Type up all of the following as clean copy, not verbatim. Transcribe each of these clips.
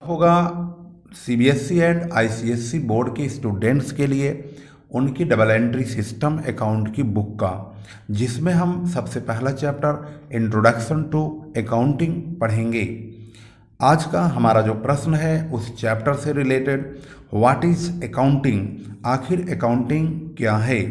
होगा CBSE and ICSE board के students के लिए उनकी डबल एंट्री सिस्टम अकाउंट की बुक का, जिसमें हम सबसे पहला चैप्टर इंट्रोडक्शन टू अकाउंटिंग पढ़ेंगे। आज का हमारा जो प्रश्न है उस चैप्टर से रिलेटेड, व्हाट इज अकाउंटिंग, आखिर अकाउंटिंग क्या है।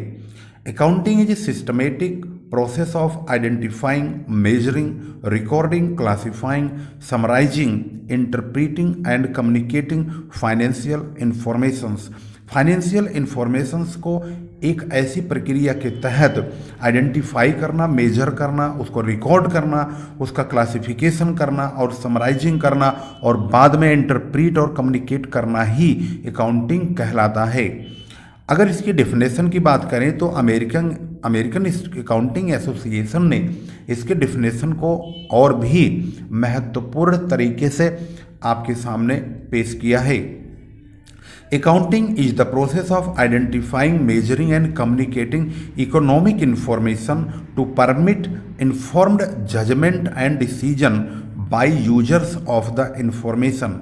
Accounting is a systematic process of identifying, measuring, recording, classifying, summarizing, interpreting and communicating financial informations। Financial informations को एक ऐसी प्रक्रिया के तहत आइडेंटिफाई करना, मेजर करना, उसको रिकॉर्ड करना, उसका क्लासिफिकेशन करना और समराइजिंग करना और बाद में इंटरप्रीट और कम्युनिकेट करना ही अकाउंटिंग कहलाता है। अगर इसकी डेफिनेशन की बात करें तो अमेरिकन अकाउंटिंग एसोसिएशन ने इसके डेफिनेशन को और भी महत्वपूर्ण तरीके से आपके सामने पेश किया है। Accounting is the process of identifying, measuring and communicating economic information to permit informed judgement and decision by users of the information.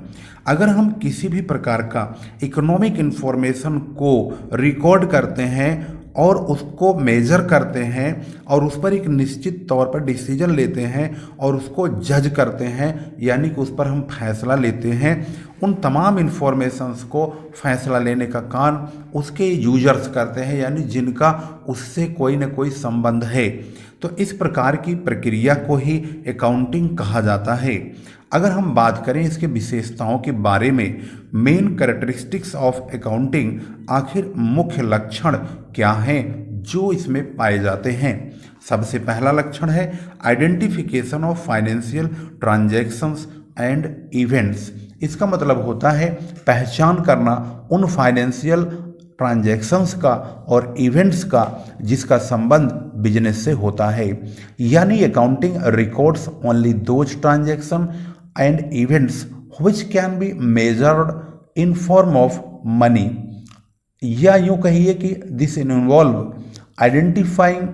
अगर हम किसी भी प्रकार का इकोनॉमिक इंफॉर्मेशन को रिकॉर्ड करते हैं और उसको मेजर करते हैं और उस पर एक निश्चित तौर पर डिसीजन लेते हैं और उसको जज करते हैं, यानी कि उस पर हम फैसला लेते हैं, उन तमाम इंफॉर्मेशंस को फैसला लेने का काम उसके यूजर्स करते हैं, यानी जिनका उससे कोई न कोई संबंध है। तो इस प्रकार की प्रक्रिया को ही अकाउंटिंग कहा जाता है। अगर हम बात करें इसके विशेषताओं के बारे में, मेन कैरेक्टरिस्टिक्स ऑफ अकाउंटिंग, आखिर मुख्य लक्षण क्या हैं जो इसमें पाए जाते हैं। सबसे पहला लक्षण है identification of financial transactions and events. इसका मतलब होता है पहचान करना उन फाइनेंशियल ट्रांजैक्शंस का और इवेंट्स का जिसका संबंध बिजनेस से होता है, यानी accounting records only those transaction and events which can be measured in form of money, या यूं कहिए कि this involve identifying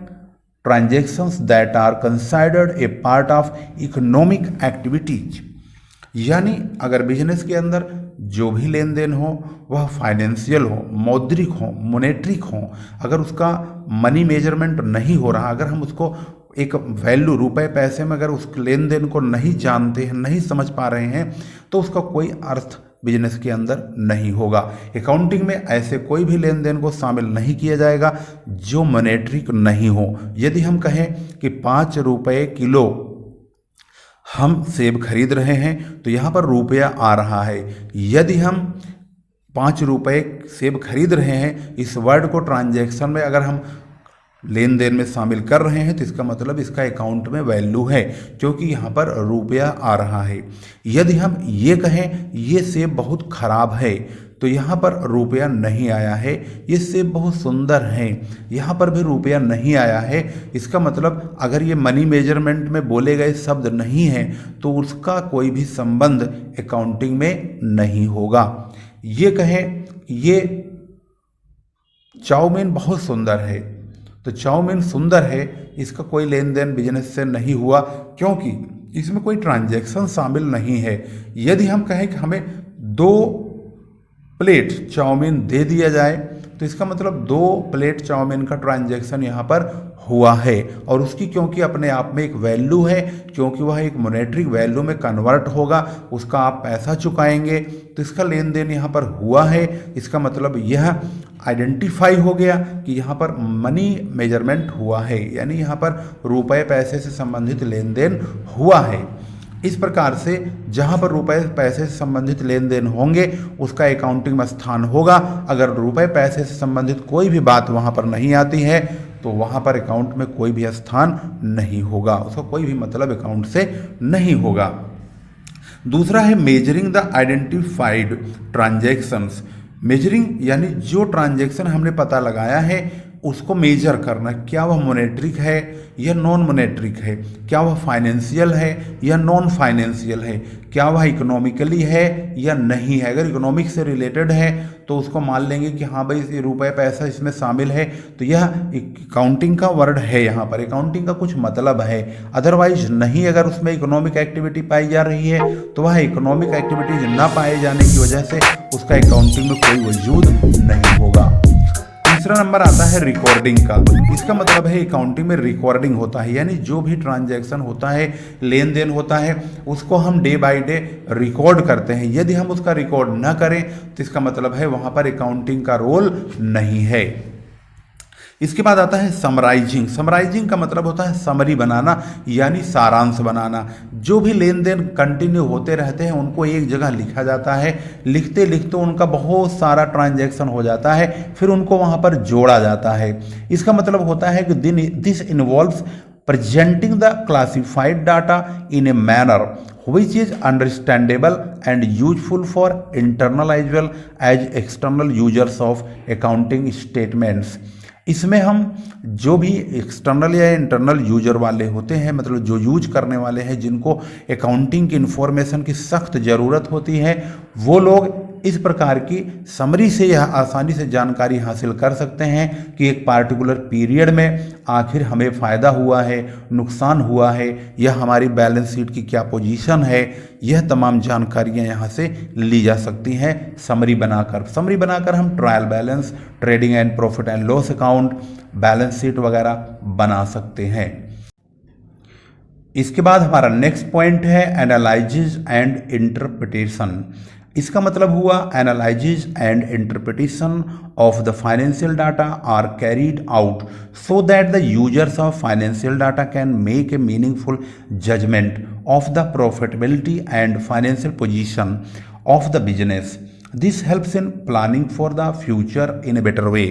transactions that are considered a part of economic activities. यानी अगर बिजनेस के अंदर जो भी लेन देन हो वह फाइनेंशियल हो, मौद्रिक हो, मोनेट्रिक हो, अगर उसका मनी मेजरमेंट नहीं हो रहा, अगर हम उसको एक वैल्यू रुपए पैसे में अगर उस लेन देन को नहीं जानते हैं, नहीं समझ पा रहे हैं, तो उसका कोई अर्थ बिजनेस के अंदर नहीं होगा। अकाउंटिंग में ऐसे कोई भी लेन देन को शामिल नहीं किया जाएगा जो मोनेट्रिक नहीं हो। यदि हम कहें कि 5 रुपये किलो हम सेब खरीद रहे हैं तो यहाँ पर रुपया आ रहा है। यदि हम 5 रुपये सेब खरीद रहे हैं, इस वर्ड को ट्रांजैक्शन में अगर हम लेन देन में शामिल कर रहे हैं तो इसका मतलब इसका अकाउंट में वैल्यू है, क्योंकि यहाँ पर रुपया आ रहा है। यदि हम ये कहें ये सेब बहुत खराब है तो यहाँ पर रुपया नहीं आया है। ये सेब बहुत सुंदर हैं, यहाँ पर भी रुपया नहीं आया है। इसका मतलब अगर ये मनी मेजरमेंट में बोले गए शब्द नहीं हैं तो उसका कोई भी संबंध अकाउंटिंग में नहीं होगा। ये कहें ये चाउमीन बहुत सुंदर है तो चाउमीन सुंदर है, इसका कोई लेन देन बिजनेस से नहीं हुआ क्योंकि इसमें कोई ट्रांजैक्शन शामिल नहीं है। यदि हम कहें कि हमें 2 प्लेट चाउमीन दे दिया जाए तो इसका मतलब 2 प्लेट चाउमीन का ट्रांजैक्शन यहाँ पर हुआ है और उसकी क्योंकि अपने आप में एक वैल्यू है, क्योंकि वह एक मोनेट्रिक वैल्यू में कन्वर्ट होगा, उसका आप पैसा चुकाएंगे तो इसका लेन देन यहाँ पर हुआ है। इसका मतलब यह आइडेंटिफाई हो गया कि यहाँ पर मनी मेजरमेंट हुआ है, यानी यहाँ पर रुपए पैसे से संबंधित लेन देन हुआ है। इस प्रकार से जहाँ पर रुपए पैसे से संबंधित लेन देन होंगे उसका अकाउंटिंग में स्थान होगा। अगर रुपए पैसे से संबंधित कोई भी बात वहाँ पर नहीं आती है तो वहाँ पर अकाउंट में कोई भी स्थान नहीं होगा, उसका कोई भी मतलब अकाउंट से नहीं होगा। दूसरा है measuring the identified transactions. Measuring यानी जो ट्रांजैक्शन हमने पता लगाया है उसको मेजर करना, क्या वह मोनेट्रिक है या नॉन मोनेट्रिक है, क्या वह फाइनेंशियल है या नॉन फाइनेंशियल है, क्या वह इकोनॉमिकली है या नहीं है। अगर इकोनॉमिक से रिलेटेड है तो उसको मान लेंगे कि हाँ भाई ये रुपए पैसा इसमें शामिल है, तो यह अकाउंटिंग का वर्ड है, यहाँ पर अकाउंटिंग का कुछ मतलब है। अदरवाइज नहीं, अगर उसमें इकोनॉमिक एक्टिविटी पाई जा रही है तो वह इकोनॉमिक एक्टिविटीज ना पाए जाने की वजह से उसका अकाउंटिंग में कोई वजूद नहीं होगा। तीसरा नंबर आता है रिकॉर्डिंग का। इसका मतलब है अकाउंटिंग में रिकॉर्डिंग होता है, यानी जो भी ट्रांजैक्शन होता है, लेन देन होता है, उसको हम डे बाय डे रिकॉर्ड करते हैं। यदि हम उसका रिकॉर्ड ना करें तो इसका मतलब है वहाँ पर अकाउंटिंग का रोल नहीं है। इसके बाद आता है समराइजिंग। समराइजिंग का मतलब होता है समरी बनाना, यानी सारांश बनाना। जो भी लेन देन कंटिन्यू होते रहते हैं उनको एक जगह लिखा जाता है, लिखते लिखते उनका बहुत सारा ट्रांजैक्शन हो जाता है, फिर उनको वहाँ पर जोड़ा जाता है। इसका मतलब होता है कि this involves presenting the classified data in a manner which is understandable and useful for internal as well as external users of accounting statements। इसमें हम जो भी एक्सटर्नल या इंटरनल यूजर वाले होते हैं, मतलब जो यूज करने वाले हैं, जिनको अकाउंटिंग की इंफॉर्मेशन की सख्त ज़रूरत होती है, वो लोग इस प्रकार की समरी से यह आसानी से जानकारी हासिल कर सकते हैं कि एक पार्टिकुलर पीरियड में आखिर हमें फ़ायदा हुआ है, नुकसान हुआ है, या हमारी बैलेंस शीट की क्या पोजीशन है। यह तमाम जानकारियां यहाँ से ली जा सकती हैं समरी बनाकर। समरी बनाकर हम trial balance, trading and profit and loss account, balance sheet वगैरह बना सकते हैं। इसके बाद हमारा नेक्स्ट पॉइंट है एनालिसिस एंड इंटरप्रिटेशन। इसका मतलब हुआ analysis and interpretation of the financial data are carried out so that the users of financial data can make a meaningful judgement of the profitability and financial position of the business. This helps in planning for the future in a better way.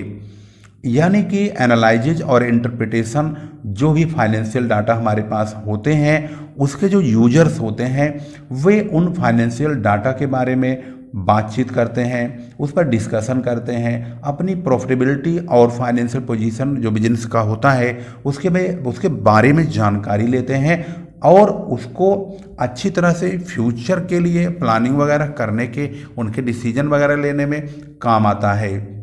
यानी कि analysis और interpretation, जो भी financial data हमारे पास होते हैं, उसके जो यूजर्स होते हैं वे उन फाइनेंशियल डाटा के बारे में बातचीत करते हैं, उस पर डिस्कशन करते हैं, अपनी प्रॉफिटेबिलिटी और फाइनेंशियल पोजीशन जो बिजनेस का होता है उसके बारे में जानकारी लेते हैं और उसको अच्छी तरह से फ्यूचर के लिए प्लानिंग वगैरह करने के, उनके डिसीजन वगैरह लेने में काम आता है।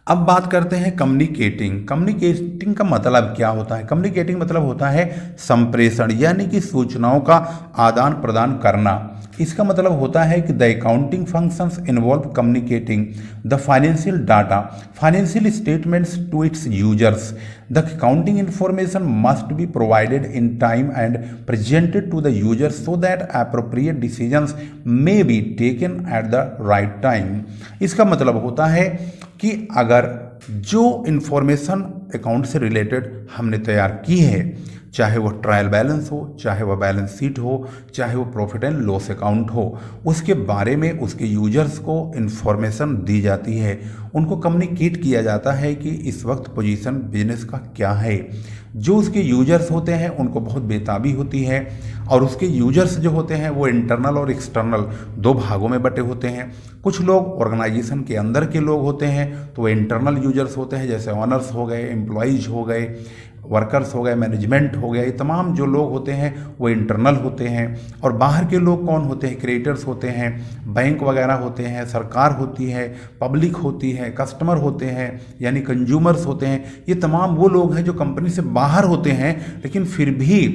अब बात करते हैं कम्युनिकेटिंग। कम्युनिकेटिंग का मतलब क्या होता है? कम्युनिकेटिंग मतलब होता है संप्रेषण, यानी कि सूचनाओं का आदान प्रदान करना। इसका मतलब होता है कि the accounting functions involve communicating the financial data, financial statements to its users. The accounting information must be provided in time and presented to the users so that appropriate decisions may be taken at the right time. इसका मतलब होता है कि अगर जो information account से related हमने तैयार की है, चाहे वो ट्रायल बैलेंस हो, चाहे वह बैलेंस शीट हो, चाहे वो प्रॉफिट एंड लॉस अकाउंट हो, उसके बारे में उसके यूजर्स को इन्फॉर्मेशन दी जाती है, उनको कम्युनिकेट किया जाता है कि इस वक्त पोजीशन बिजनेस का क्या है। जो उसके यूजर्स होते हैं उनको बहुत बेताबी होती है, और उसके यूजर्स जो होते हैं वो इंटरनल और एक्सटर्नल दो भागों में बटे होते हैं। कुछ लोग ऑर्गेनाइजेशन के अंदर के लोग होते हैं तो वो इंटरनल यूजर्स होते हैं, जैसे ऑनर्स हो गए, एम्प्लॉइज हो गए, वर्कर्स हो गए, मैनेजमेंट हो गया। ये तमाम जो लोग होते हैं वो इंटरनल होते हैं। और बाहर के लोग कौन होते हैं? क्रिएटर्स होते हैं, बैंक वगैरह होते हैं, सरकार होती है, पब्लिक होती है, कस्टमर होते हैं यानी कंज्यूमर्स होते हैं। ये तमाम वो लोग हैं जो कंपनी से बाहर होते हैं, लेकिन फिर भी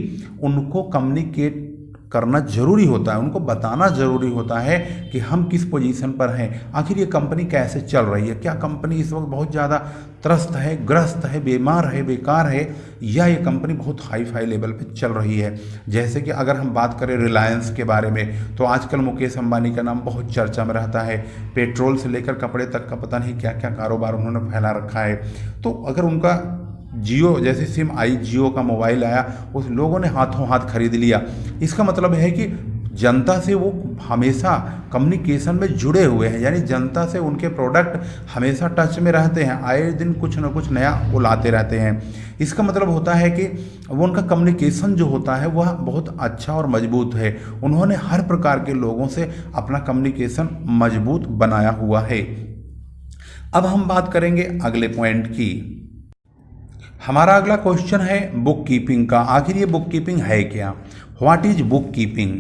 उनको कम्युनिकेट करना जरूरी होता है, उनको बताना जरूरी होता है कि हम किस पोजीशन पर हैं, आखिर ये कंपनी कैसे चल रही है, क्या कंपनी इस वक्त बहुत ज़्यादा त्रस्त है, ग्रस्त है, बीमार है, बेकार है, या ये कंपनी बहुत हाई फाई लेवल पे चल रही है। जैसे कि अगर हम बात करें रिलायंस के बारे में, तो आजकल मुकेश अंबानी का नाम बहुत चर्चा में रहता है। पेट्रोल से लेकर कपड़े तक का पता नहीं क्या क्या कारोबार उन्होंने फैला रखा है। तो अगर उनका जियो जैसे सिम आई, जियो का मोबाइल आया, उस लोगों ने हाथों हाथ खरीद लिया। इसका मतलब है कि जनता से वो हमेशा कम्युनिकेशन में जुड़े हुए हैं, यानी जनता से उनके प्रोडक्ट हमेशा टच में रहते हैं, आए दिन कुछ ना कुछ नया वो लाते रहते हैं। इसका मतलब होता है कि वो उनका कम्युनिकेशन जो होता है वह बहुत अच्छा और मजबूत है। उन्होंने हर प्रकार के लोगों से अपना कम्युनिकेशन मजबूत बनाया हुआ है। अब हम बात करेंगे अगले पॉइंट की। हमारा अगला क्वेश्चन है बुक कीपिंग का। आखिर ये बुक कीपिंग है क्या? What is book keeping?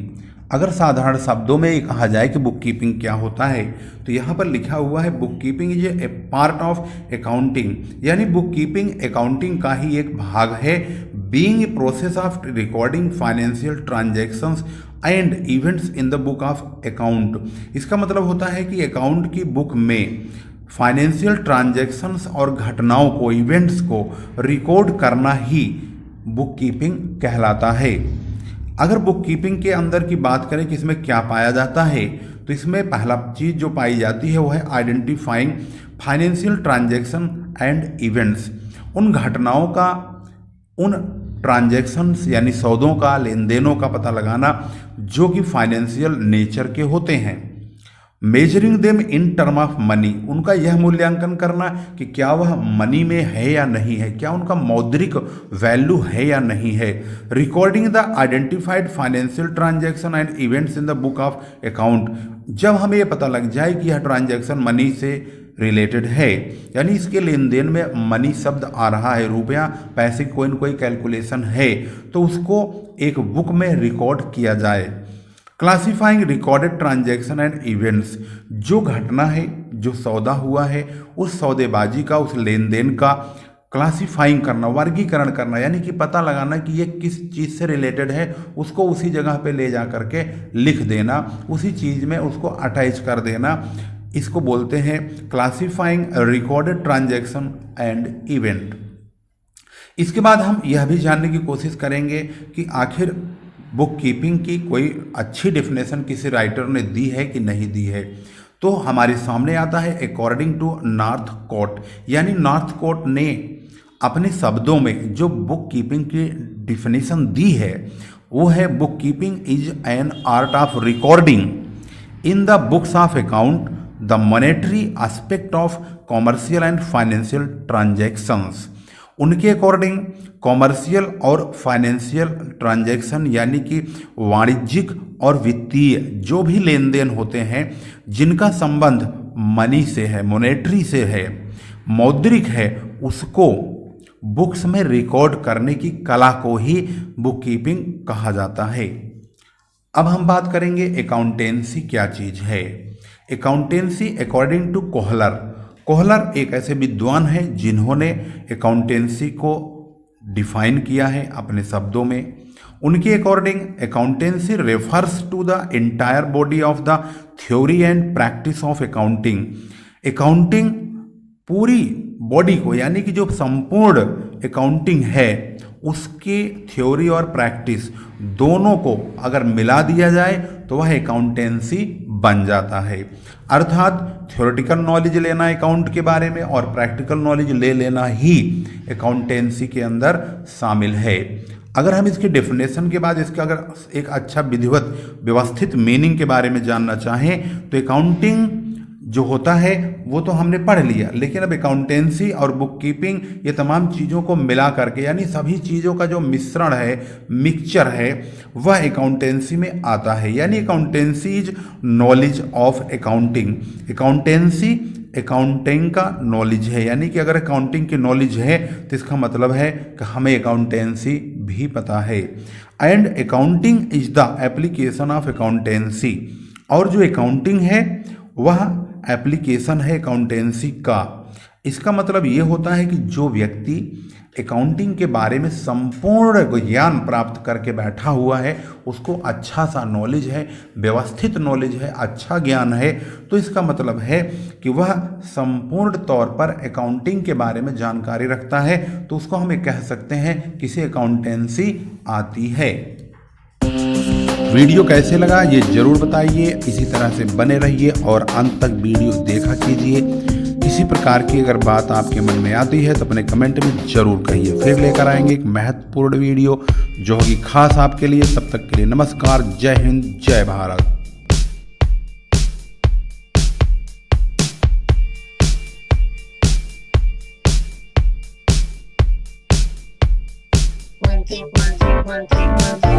अगर साधारण शब्दों में ये कहा जाए कि बुक कीपिंग क्या होता है, तो यहाँ पर लिखा हुआ है book keeping is a part of accounting, यानी बुक कीपिंग अकाउंटिंग का ही एक भाग है। Being a process of recording financial transactions and events in the book of account. इसका मतलब होता है कि अकाउंट की बुक में फाइनेंशियल ट्रांजैक्शंस और घटनाओं को, इवेंट्स को रिकॉर्ड करना ही बुक कीपिंग कहलाता है। अगर बुक कीपिंग के अंदर की बात करें कि इसमें क्या पाया जाता है, तो इसमें पहला चीज़ जो पाई जाती है वो है identifying financial transaction and events. उन घटनाओं का, उन ट्रांजैक्शंस यानी सौदों का, लेन देनों का पता लगाना जो कि फाइनेंशियल नेचर के होते हैं। Measuring them in term of money, उनका यह मूल्यांकन करना कि क्या वह मनी में है या नहीं है, क्या उनका मौद्रिक वैल्यू है या नहीं है। Recording the identified financial transaction and events in the book of account, जब हमें यह पता लग जाए कि यह ट्रांजैक्शन मनी से रिलेटेड है, यानी इसके लेन देन में मनी शब्द आ रहा है, रुपया पैसे कोई न कोई कैलकुलेशन है, तो उसको एक बुक में रिकॉर्ड किया जाए। Classifying recorded transaction and events, जो घटना है, जो सौदा हुआ है, उस सौदेबाजी का, उस लेन देन का क्लासिफाइंग करना, वर्गीकरण करना, यानी कि पता लगाना कि ये किस चीज़ से रिलेटेड है, उसको उसी जगह पे ले जा करके लिख देना, उसी चीज़ में उसको अटैच कर देना, इसको बोलते हैं classifying recorded transaction and event. इसके बाद हम यह भी जानने की कोशिश करेंगे कि आखिर बुक कीपिंग की कोई अच्छी डेफिनेशन किसी राइटर ने दी है कि नहीं दी है। तो हमारे सामने आता है अकॉर्डिंग टू नॉर्थकोट, यानी नॉर्थकोट ने अपने शब्दों में जो बुक कीपिंग की डेफिनेशन दी है वो है book keeping is an art of recording in the books of account the monetary aspect of commercial and financial transactions. उनके अकॉर्डिंग कॉमर्शियल और फाइनेंशियल ट्रांजैक्शन यानी कि वाणिज्यिक और वित्तीय जो भी लेन देन होते हैं जिनका संबंध मनी से है, मॉनेटरी से है, मौद्रिक है, उसको बुक्स में रिकॉर्ड करने की कला को ही बुक कीपिंग कहा जाता है। अब हम बात करेंगे अकाउंटेंसी क्या चीज़ है। Accountancy according to Kohler, Kohler एक ऐसे विद्वान हैं जिन्होंने अकाउंटेंसी को डिफाइन किया है अपने शब्दों में। उनके according accountancy refers to the entire body of the theory and practice of accounting. Accounting पूरी बॉडी को, यानी कि जो संपूर्ण अकाउंटिंग है उसकी थ्योरी और प्रैक्टिस दोनों को अगर मिला दिया जाए तो वह अकाउंटेंसी बन जाता है। अर्थात थ्योरेटिकल नॉलेज लेना अकाउंट के बारे में और प्रैक्टिकल नॉलेज ले लेना ही अकाउंटेंसी के अंदर शामिल है। अगर हम इसके डेफिनेशन के बाद इसका अगर एक अच्छा विधिवत व्यवस्थित मीनिंग के बारे में जानना चाहें तो अकाउंटिंग जो होता है वो तो हमने पढ़ लिया, लेकिन अब अकाउंटेंसी और बुक कीपिंग ये तमाम चीज़ों को मिला करके, यानी सभी चीज़ों का जो मिश्रण है, मिक्सचर है, वह अकाउंटेंसी में आता है। यानी accountancy is knowledge of accounting. Accountancy accounting का नॉलेज है, यानी कि अगर अकाउंटिंग की नॉलेज है तो इसका मतलब है कि हमें अकाउंटेंसी भी पता है। And accounting is the application of accountancy, और जो अकाउंटिंग है वह एप्लीकेशन है अकाउंटेंसी का। इसका मतलब ये होता है कि जो व्यक्ति अकाउंटिंग के बारे में संपूर्ण ज्ञान प्राप्त करके बैठा हुआ है, उसको अच्छा सा नॉलेज है, व्यवस्थित नॉलेज है, अच्छा ज्ञान है, तो इसका मतलब है कि वह संपूर्ण तौर पर अकाउंटिंग के बारे में जानकारी रखता है, तो उसको हम कह सकते हैं किसी अकाउंटेंसी आती है। वीडियो कैसे लगा ये जरूर बताइए, इसी तरह से बने रहिए और अंत तक वीडियो देखा कीजिए। किसी प्रकार की अगर बात आपके मन में आती है तो अपने कमेंट में जरूर कहिए। फिर लेकर आएंगे एक महत्वपूर्ण वीडियो जो होगी खास आपके लिए। तब तक के लिए नमस्कार, जय हिंद, जय Bharat. One, two, one, two, one, two, one, two.